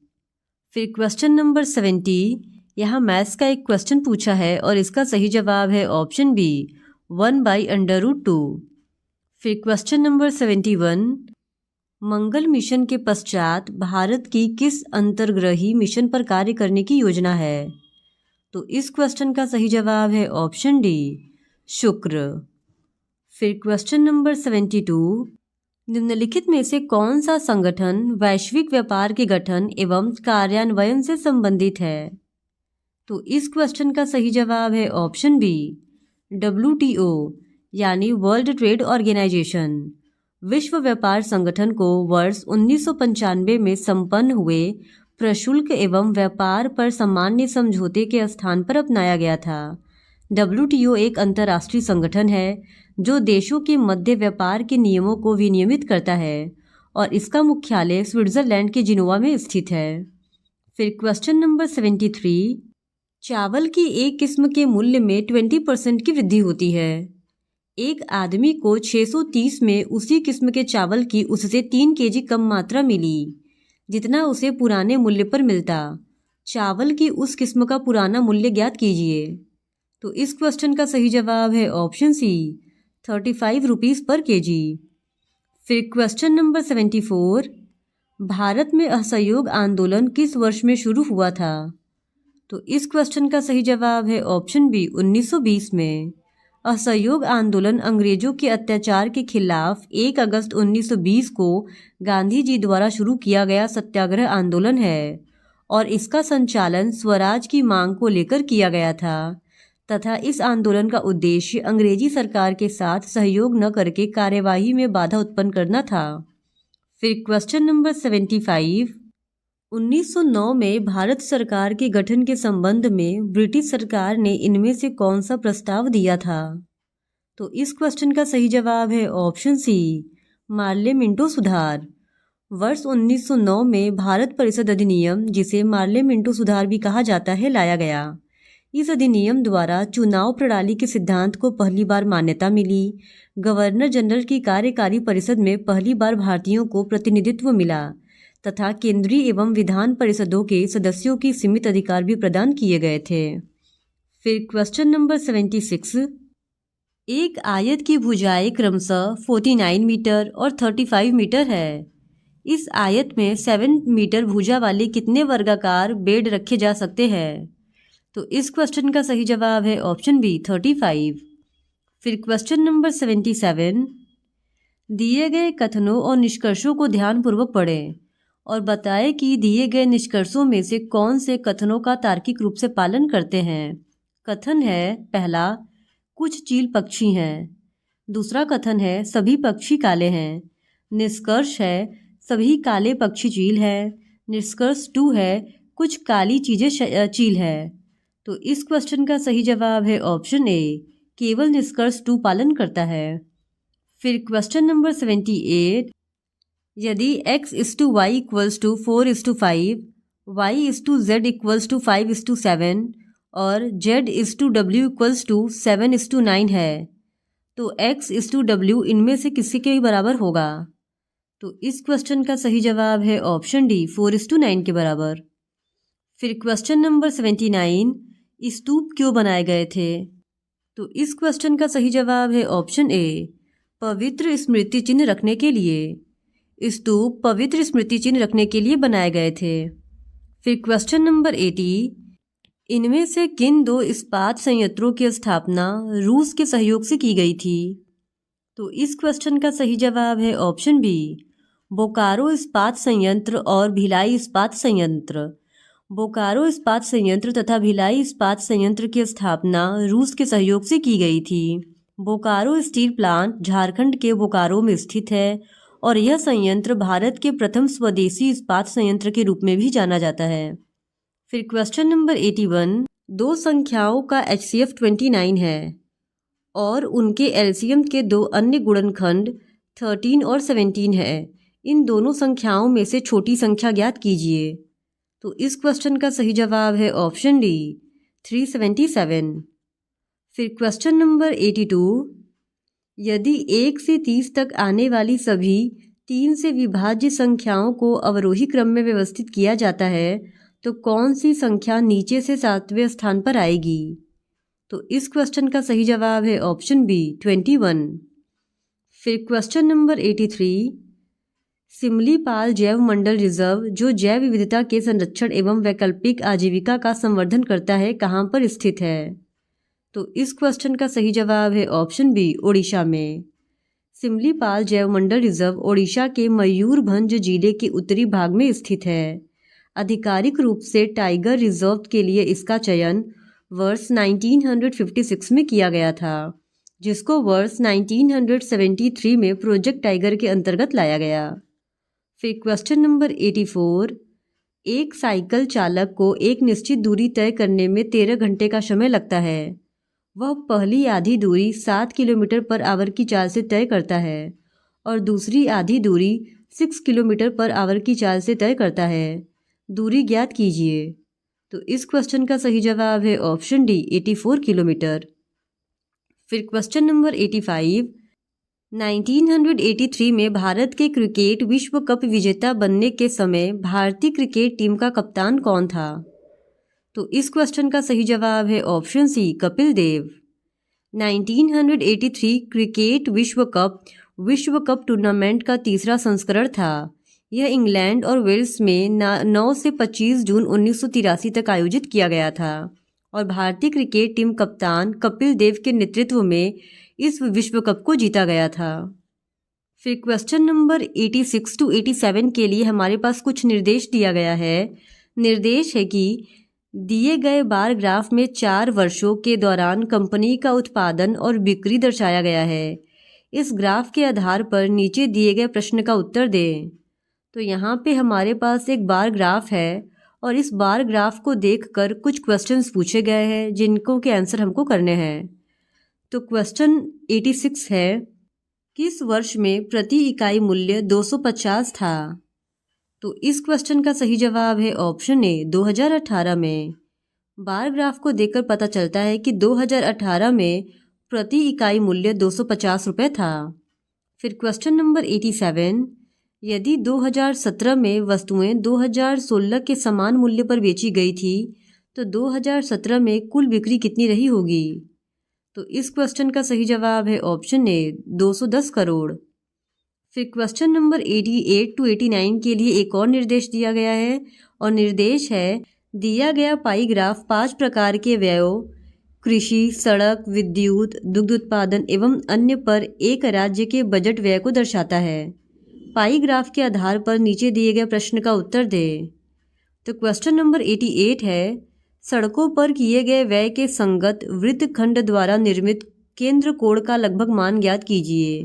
फिर क्वेश्चन नंबर 70, यहाँ मैथ्स का एक क्वेश्चन पूछा है और इसका सही जवाब है ऑप्शन बी 1/√2। फिर क्वेश्चन नंबर 71, मंगल मिशन के पश्चात भारत की किस अंतर्ग्रही मिशन पर कार्य करने की योजना है? तो इस क्वेश्चन का सही जवाब है ऑप्शन डी शुक्र। फिर क्वेश्चन नंबर 72, निम्नलिखित में से कौन सा संगठन वैश्विक व्यापार के गठन एवं कार्यान्वयन से संबंधित है? तो इस क्वेश्चन का सही जवाब है ऑप्शन बी WTO यानी वर्ल्ड ट्रेड ऑर्गेनाइजेशन। विश्व व्यापार संगठन को वर्ष 1995 में संपन्न हुए प्रशुल्क एवं व्यापार पर सामान्य समझौते के स्थान पर अपनाया गया था। WTO एक अंतर्राष्ट्रीय संगठन है जो देशों के मध्य व्यापार के नियमों को विनियमित करता है और इसका मुख्यालय स्विट्जरलैंड के जिनोवा में स्थित है। फिर क्वेश्चन नंबर 73, चावल की एक किस्म के मूल्य में 20% की वृद्धि होती है। एक आदमी को 630 में उसी किस्म के चावल की उससे 3 kg कम मात्रा मिली जितना उसे पुराने मूल्य पर मिलता। चावल की उस किस्म का पुराना मूल्य ज्ञात कीजिए। तो इस क्वेश्चन का सही जवाब है ऑप्शन सी 35 रुपीज़ पर kg। फिर क्वेश्चन नंबर 74, भारत में असहयोग आंदोलन किस वर्ष में शुरू हुआ था? तो इस क्वेश्चन का सही जवाब है ऑप्शन बी 1920 में। असहयोग आंदोलन अंग्रेजों के अत्याचार के खिलाफ 1 अगस्त 1920 को गांधी जी द्वारा शुरू किया गया सत्याग्रह आंदोलन है और इसका संचालन स्वराज की मांग को लेकर किया गया था। तथा इस आंदोलन का उद्देश्य अंग्रेजी सरकार के साथ सहयोग न करके कार्यवाही में बाधा उत्पन्न करना था। फिर क्वेश्चन नंबर 75, 1909 में भारत सरकार के गठन के संबंध में ब्रिटिश सरकार ने इनमें से कौन सा प्रस्ताव दिया था? तो इस क्वेश्चन का सही जवाब है ऑप्शन सी, मार्ले मिंटो सुधार। वर्ष 1909 में भारत परिषद अधिनियम, जिसे मार्ले मिंटो सुधार भी कहा जाता है, लाया गया। इस अधिनियम द्वारा चुनाव प्रणाली के सिद्धांत को पहली बार मान्यता मिली। गवर्नर जनरल की कार्यकारी परिषद में पहली बार भारतीयों को प्रतिनिधित्व मिला तथा केंद्रीय एवं विधान परिषदों के सदस्यों की सीमित अधिकार भी प्रदान किए गए थे। फिर क्वेश्चन नंबर 76, एक आयत की भुजाएं क्रमशः 49 मीटर और 35 मीटर है। इस आयत में 7 मीटर भुजा वाले कितने वर्गाकार बेड रखे जा सकते हैं? तो इस क्वेश्चन का सही जवाब है ऑप्शन बी, 35। फिर क्वेश्चन नंबर 77, दिए गए कथनों और निष्कर्षों को ध्यानपूर्वक पढ़ें और बताएं कि दिए गए निष्कर्षों में से कौन से कथनों का तार्किक रूप से पालन करते हैं। कथन है पहला, कुछ चील पक्षी हैं। दूसरा कथन है सभी पक्षी काले हैं। निष्कर्ष है सभी काले पक्षी चील हैं। निष्कर्ष 2 है कुछ काली चीजें चील है। तो इस क्वेश्चन का सही जवाब है ऑप्शन ए, केवल निष्कर्ष 2 पालन करता है। फिर क्वेश्चन नंबर 78, यदि x:y = 4:5, y:z = 5:7 और z:w = 7:9 है तो x:w इनमें से किसी के बराबर होगा? तो इस क्वेश्चन का सही जवाब है ऑप्शन डी, 4:9 के बराबर। फिर क्वेश्चन नंबर 79, स्तूप क्यों बनाए गए थे? तो इस क्वेश्चन का सही जवाब है ऑप्शन ए, पवित्र स्मृति चिन्ह रखने के लिए। स्तूप पवित्र स्मृति चिन्ह रखने के लिए बनाए गए थे। फिर क्वेश्चन नंबर 80, इनमें से किन 2 इस्पात संयंत्रों की स्थापना रूस के सहयोग से की गई थी? तो इस क्वेश्चन का सही जवाब है ऑप्शन बी, बोकारो इस्पात संयंत्र और भिलाई इस्पात संयंत्र। बोकारो इस्पात संयंत्र तथा भिलाई इस्पात संयंत्र की स्थापना रूस के सहयोग से की गई थी। बोकारो स्टील प्लांट झारखंड के बोकारो में स्थित है और यह संयंत्र भारत के प्रथम स्वदेशी इस्पात संयंत्र के रूप में भी जाना जाता है। फिर क्वेश्चन नंबर 81, 2 संख्याओं का HCF 29 है और उनके एलसीएम के 2 अन्य गुणनखंड 13 और 17 है। इन दोनों संख्याओं में से छोटी संख्या ज्ञात कीजिए। तो इस क्वेश्चन का सही जवाब है ऑप्शन डी, 377। फिर क्वेश्चन नंबर 82, यदि 1 से 30 तक आने वाली सभी 3 से विभाज्य संख्याओं को अवरोही क्रम में व्यवस्थित किया जाता है तो कौन सी संख्या नीचे से 7वें स्थान पर आएगी? तो इस क्वेश्चन का सही जवाब है ऑप्शन बी, 21। फिर क्वेश्चन नंबर 83, सिमलीपाल जैव मंडल रिजर्व जो जैव विविधता के संरक्षण एवं वैकल्पिक आजीविका का संवर्धन करता है, कहाँ पर स्थित है? तो इस क्वेश्चन का सही जवाब है ऑप्शन बी, ओडिशा में। सिमलीपाल जैव मंडल रिजर्व ओडिशा के मयूरभंज जिले के उत्तरी भाग में स्थित है। आधिकारिक रूप से टाइगर रिजर्व के लिए इसका चयन वर्ष 1956 में किया गया था, जिसको वर्ष 1973 में प्रोजेक्ट टाइगर के अंतर्गत लाया गया। फिर क्वेश्चन नंबर 84, एक साइकिल चालक को एक निश्चित दूरी तय करने में 13 घंटे का समय लगता है। वह पहली आधी दूरी 7 किलोमीटर पर आवर की चाल से तय करता है और दूसरी आधी दूरी 6 किलोमीटर पर आवर की चाल से तय करता है। दूरी ज्ञात कीजिए। तो इस क्वेश्चन का सही जवाब है ऑप्शन डी, 84 किलोमीटर। फिर क्वेश्चन नंबर 85, 1983 में भारत के क्रिकेट विश्व कप विजेता बनने के समय भारतीय क्रिकेट टीम का कप्तान कौन था? तो इस क्वेश्चन का सही जवाब है option C, Kapil Dev. 1983 cricket विश्व कप टूर्नामेंट का तीसरा संस्करण था। यह इंग्लैंड और वेल्स में 9 से 25 जून 1983 तक आयोजित किया गया था और भारतीय क्रिकेट टीम कप्तान कपिल देव के नेतृत्व में इस विश्व कप को जीता गया था। फिर क्वेश्चन नंबर 86 से 87 के लिए हमारे पास कुछ निर्देश दिया गया है। निर्देश है कि दिए गए बार ग्राफ में 4 वर्षों के दौरान कंपनी का उत्पादन और बिक्री दर्शाया गया है। इस ग्राफ के आधार पर नीचे दिए गए प्रश्न का उत्तर दें। तो यहाँ पे हमारे पास एक बार ग्राफ है और इस बार ग्राफ को देखकर कुछ क्वेश्चंस पूछे गए हैं जिनको के आंसर हमको करने हैं। तो क्वेश्चन 86 है, किस वर्ष में प्रति इकाई मूल्य 250 था? तो इस क्वेश्चन का सही जवाब है ऑप्शन ए 2018 में। बार ग्राफ को देखकर पता चलता है कि 2018 में प्रति इकाई मूल्य 250 रुपये था। फिर क्वेश्चन नंबर 87, यदि 2017 में वस्तुएं 2016 के समान मूल्य पर बेची गई थी तो 2017 में कुल बिक्री कितनी रही होगी? तो इस क्वेश्चन का सही जवाब है ऑप्शन ए 210 करोड़। फिर क्वेश्चन नंबर 88 टू 89 के लिए एक और निर्देश दिया गया है और निर्देश है, दिया गया पाई ग्राफ 5 प्रकार के व्ययों कृषि, सड़क, विद्युत, दुग्ध उत्पादन एवं अन्य पर एक राज्य के बजट व्यय को दर्शाता है। पाई ग्राफ के आधार पर नीचे दिए गए प्रश्न का उत्तर दें। तो क्वेश्चन नंबर 88 है, सड़कों पर किए गए व्यय के संगत वृत्तखंड द्वारा निर्मित केंद्र कोण का लगभग मान ज्ञात कीजिए।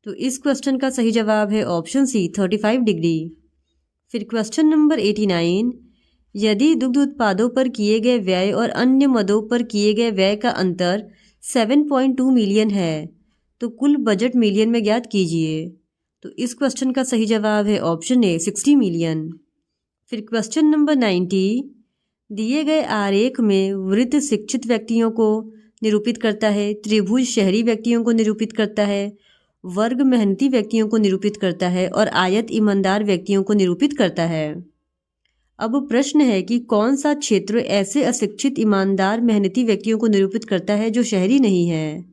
तो इस क्वेश्चन का सही जवाब है ऑप्शन सी 35 डिग्री। फिर क्वेश्चन नंबर 89, यदि दुग्ध उत्पादों पर किए गए व्यय और अन्य मदों पर किए गए व्यय का अंतर 7.2 मिलियन है तो कुल बजट मिलियन में ज्ञात कीजिए। तो इस क्वेश्चन का सही जवाब है ऑप्शन ए 60 मिलियन। फिर क्वेश्चन नंबर 90, दिए गए आरेख में वृत्त शिक्षित व्यक्तियों को निरूपित करता है, त्रिभुज शहरी व्यक्तियों को निरूपित करता है, वर्ग मेहनती व्यक्तियों को निरूपित करता है और आयत ईमानदार व्यक्तियों को निरूपित करता है। अब प्रश्न है कि कौन सा क्षेत्र ऐसे अशिक्षित ईमानदार मेहनती व्यक्तियों को निरूपित करता है जो शहरी नहीं है?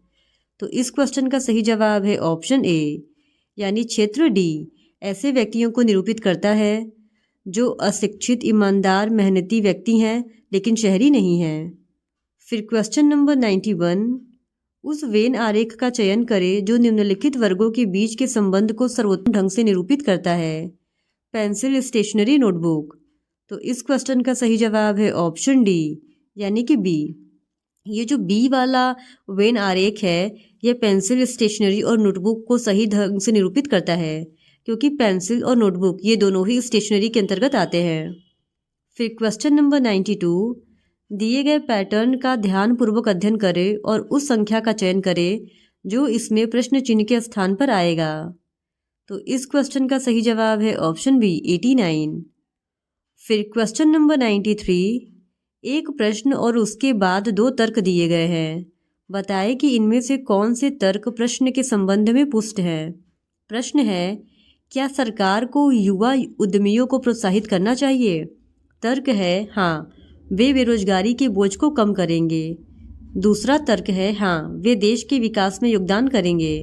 तो इस क्वेश्चन का सही जवाब है ऑप्शन ए यानी क्षेत्र डी ऐसे व्यक्तियों को निरूपित करता है जो अशिक्षित ईमानदार मेहनती व्यक्ति हैं लेकिन शहरी नहीं हैं। फिर क्वेश्चन नंबर 91, उस वेन आरेख का चयन करें जो निम्नलिखित वर्गों के बीच के संबंध को सर्वोत्तम ढंग से निरूपित करता है। Pencil, stationery, notebook. तो इस क्वेश्चन का सही जवाब है ऑप्शन डी यानी कि बी। ये जो बी वाला वेन आरेख है यह पेंसिल, स्टेशनरी और नोटबुक को सही ढंग से निरूपित करता है क्योंकि पेंसिल और नोटबुक ये दोनों ही स्टेशनरी के अंतर्गत आते हैं। फिर क्वेश्चन नंबर 92, दिए गए पैटर्न का ध्यानपूर्वक अध्ययन करें और उस संख्या का चयन करें जो इसमें प्रश्न चिन्ह के स्थान पर आएगा। तो इस क्वेश्चन का सही जवाब है ऑप्शन बी 89। फिर क्वेश्चन नंबर 93, एक प्रश्न और उसके बाद 2 तर्क दिए गए हैं। बताएं कि इनमें से कौन से तर्क प्रश्न के संबंध में पुष्ट है। प्रश्न है, क्या सरकार को युवा उद्यमियों को प्रोत्साहित करना चाहिए? तर्क है हाँ, वे बेरोजगारी के बोझ को कम करेंगे। दूसरा तर्क है हाँ, वे देश के विकास में योगदान करेंगे।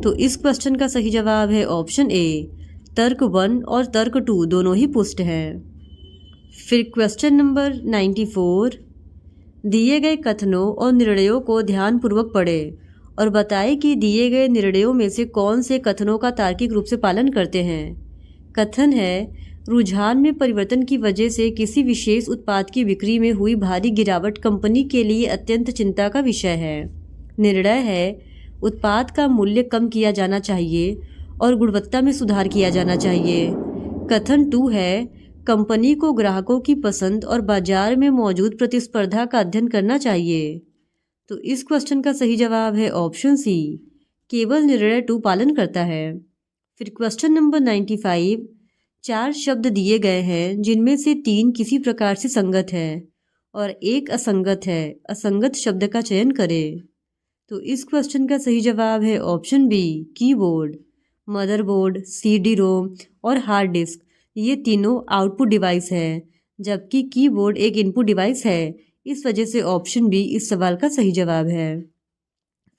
तो इस क्वेश्चन का सही जवाब है ऑप्शन ए, तर्क 1 और तर्क 2 दोनों ही पुष्ट हैं। फिर क्वेश्चन नंबर 94, दिए गए कथनों और निर्णयों को ध्यानपूर्वक पढ़ें और बताएं कि दिए गए निर्णयों में से कौन से कथनों का तार्किक रूप से पालन करते हैं। कथन है, रुझान में परिवर्तन की वजह से किसी विशेष उत्पाद की बिक्री में हुई भारी गिरावट कंपनी के लिए अत्यंत चिंता का विषय है। निर्णय है, उत्पाद का मूल्य कम किया जाना चाहिए और गुणवत्ता में सुधार किया जाना चाहिए। कथन 2 है, कंपनी को ग्राहकों की पसंद और बाजार में मौजूद प्रतिस्पर्धा का अध्ययन करना चाहिए। तो इस क्वेश्चन का सही जवाब है ऑप्शन सी, केवल निर्णय 2 पालन करता है। फिर क्वेश्चन नंबर 95, 4 शब्द दिए गए हैं जिनमें से 3 किसी प्रकार से संगत है और 1 असंगत है। असंगत शब्द का चयन करें। तो इस क्वेश्चन का सही जवाब है option B, keyboard. Motherboard, CD ROM और हार्ड डिस्क ये तीनों आउटपुट डिवाइस है जबकि कीबोर्ड एक इनपुट डिवाइस है। इस वजह से ऑप्शन बी इस सवाल का सही जवाब है।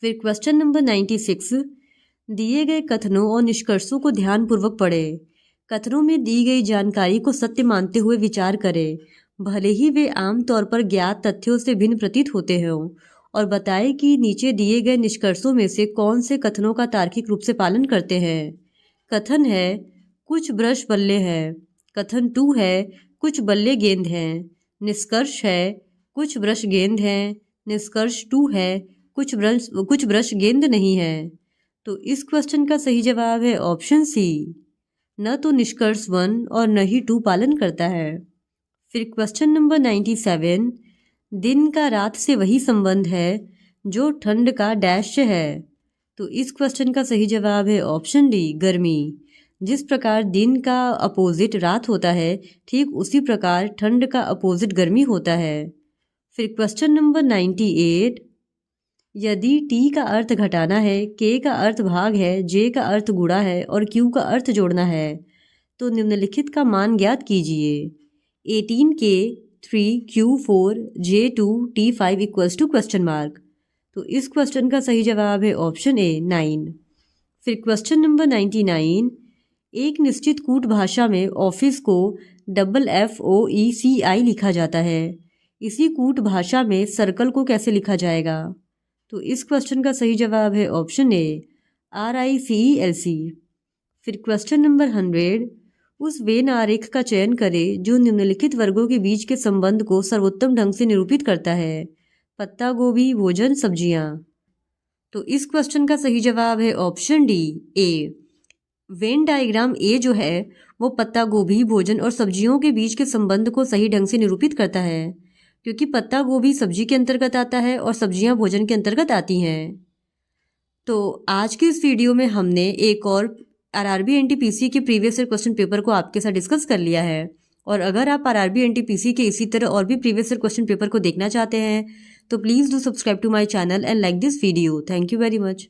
फिर क्वेश्चन नंबर 96, दिए गए कथनों और निष्कर्षों को ध्यानपूर्वक पढ़ें। कथनों में दी गई जानकारी को सत्य मानते हुए विचार करें, भले ही वे आमतौर पर ज्ञात तथ्यों से भिन्न प्रतीत होते हों, और बताएं कि नीचे दिए गए निष्कर्षों में से कौन से कथनों का तार्किक रूप से पालन करते हैं। कथन है, कुछ ब्रश बल्ले हैं। कथन 2 है, कुछ बल्ले गेंद हैं। निष्कर्ष है कुछ ब्रश गेंद हैं। निष्कर्ष 2 है कुछ ब्रश गेंद नहीं है। तो इस क्वेश्चन का सही जवाब है ऑप्शन सी। न तो निष्कर्ष 1 और न ही 2 पालन करता है। फिर क्वेश्चन नंबर 97, दिन का रात से वही संबंध है जो ठंड का डैश है। तो इस क्वेश्चन का सही जवाब है ऑप्शन डी, गर्मी। जिस प्रकार दिन का अपोजिट रात होता है, ठीक उसी प्रकार ठंड का अपोजिट गर्मी होता है। फिर क्वेश्चन नंबर 98, यदि टी का अर्थ घटाना है, के का अर्थ भाग है, जे का अर्थ गुणा है और क्यू का अर्थ जोड़ना है, तो निम्नलिखित का मान ज्ञात कीजिए। 18K 3Q4 J2 T5 equals to question mark. तो इस क्वेश्चन का सही जवाब है ऑप्शन ए, 9। फिर क्वेश्चन नंबर 99, एक निश्चित कूट भाषा में ऑफिस को FOECI लिखा जाता है। इसी कूट भाषा में सर्कल को कैसे लिखा जाएगा? तो इस क्वेश्चन का सही जवाब है ऑप्शन ए, RICELC। फिर क्वेश्चन नंबर 100, उस वेन आरेख का चयन करें जो निम्नलिखित वर्गों के बीच के संबंध को सर्वोत्तम ढंग से निरूपित करता है। पत्ता गोभी, भोजन, सब्जियां। तो इस क्वेश्चन का सही जवाब है option D, A. Venn diagram A जो है वो पत्ता गोभी, भोजन और सब्जियों के बीच के संबंध को सही ढंग से निरूपित करता है, क्योंकि पत्ता गोभी सब्जी के अंतर्गत आता है और सब्जियां भोजन के अंतर्गत आती हैं। तो आज के इस वीडियो में हमने एक और आरआरबी एनटीपीसी के प्रीवियस ईयर क्वेश्चन पेपर को आपके साथ डिस्कस कर लिया है। और अगर आप आरआरबी एनटीपीसी के इसी तरह और भी प्रीवियस ईयर क्वेश्चन पेपर को देखना चाहते हैं तो please do subscribe to my channel and like this video. Thank you very much.